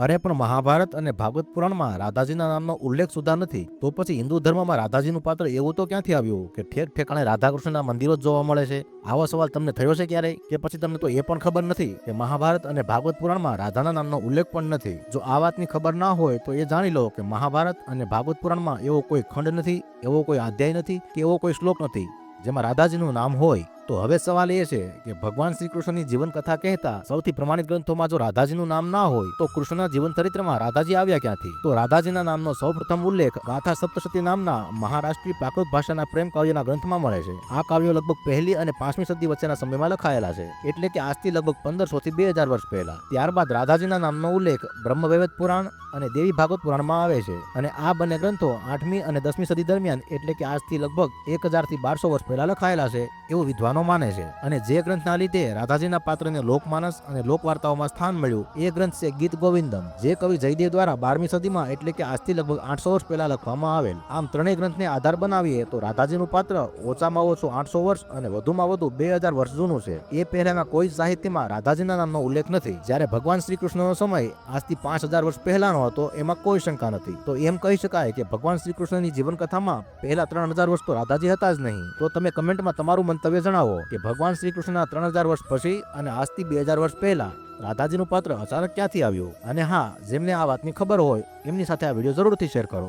અરે પણ મહાભારત અને ભાગવત પુરાણમાં રાધાજીના નામનો ઉલ્લેખ સુધા નથી, તો પછી હિન્દુ ધર્મમાં રાધાજીનું પાત્ર એવું તો ક્યાંથી આવ્યું કે ઠેર ઠેકાણે રાધાકૃષ્ણના મંદિરો જ જોવા મળે છે? આવો સવાલ તમને થયો છે ક્યારેય? કે પછી તમને તો એ પણ ખબર નથી કે મહાભારત અને ભાગવત પુરાણમાં રાધાના નામનો ઉલ્લેખ પણ નથી? જો આ વાતની ખબર ના હોય તો એ જાણી લો કે મહાભારત અને ભાગવત પુરાણમાં એવો કોઈ ખંડ નથી, એવો કોઈ અધ્યાય નથી કે એવો કોઈ શ્લોક નથી જેમાં રાધાજીનું નામ હોય. તો હવે સવાલ એ છે કે ભગવાન શ્રી કૃષ્ણની જીવન કથા કહેતા સૌથી પ્રમાણિત ગ્રંથોમાં જો રાધાજીનું નામ ના હોય તો કૃષ્ણના જીવન ચરિત્રમાં રાધાજી આવ્યા ક્યાંથી? તો રાધાજીના નામનો સૌપ્રથમ ઉલ્લેખ ગાથા સપ્તશતી નામના મહારાષ્ટ્રીય પ્રાકૃત ભાષાના પ્રેમ કાવ્યના ગ્રંથમાં મળે છે. આ કાવ્યો લગભગ 1લી અને 5મી સદી વચ્ચેના સમયમાં લખાયેલા છે, એટલે કે આજથી લગભગ 1500 થી 2000 વર્ષ પહેલા. ત્યારબાદ રાધાજીના નામનો ઉલ્લેખ બ્રહ્મવૈવર્ત પુરાણ અને દેવી ભાગવત પુરાણમાં આવે છે, અને આ બંને ગ્રંથો 8મી અને 10મી સદી દરમિયાન, એટલે કે આજથી લગભગ 1000 થી 1200 વર્ષ પહેલા લખાયેલા છે એવું વિદ્વાનો માને છે. અને જે ગ્રંથના લીધે રાધાજીના પાત્રને લોકમાનસ અને લોકવાર્તાઓમાં સ્થાન મળ્યું એ ગ્રંથ છે ગીત ગોવિંદમ, જે કવિ જયદેવ દ્વારા 12મી સદીમાં, એટલે કે આજથી લગભગ 800 વર્ષ પહેલા લખવામાં આવેલ. આમ ત્રણેય ગ્રંથને આધાર બનાવીએ તો રાધાજીનું પાત્ર ઓછામાં ઓછું 800 વર્ષ અને વધુમાં વધુ 2000 વર્ષ જૂનું છે. એ પહેલાના કોઈ સાહિત્યમાં રાધાજીના નામનો ઉલ્લેખ નથી. જ્યારે ભગવાન શ્રી કૃષ્ણનો સમય આજથી 5000 વર્ષ પહેલાનો હતો એમાં કોઈ શંકા નથી. તો એમ કહી શકાય કે ભગવાન શ્રી કૃષ્ણની જીવનકથામાં પહેલા 3000 વર્ષ તો રાધાજી હતા જ નહીં. તો તમે કમેન્ટમાં તમારું મંતવ્ય જણાવો કે ભગવાન શ્રી કૃષ્ણના 3000 વર્ષ પછી અને આજથી 2000 વર્ષ પહેલા રાધાજીનું પાત્ર અચાનક ક્યાંથી આવ્યું? અને હા, જેમને આ વાતની ખબર હોય એમની સાથે આ વિડીયો જરૂરથી શેર કરો.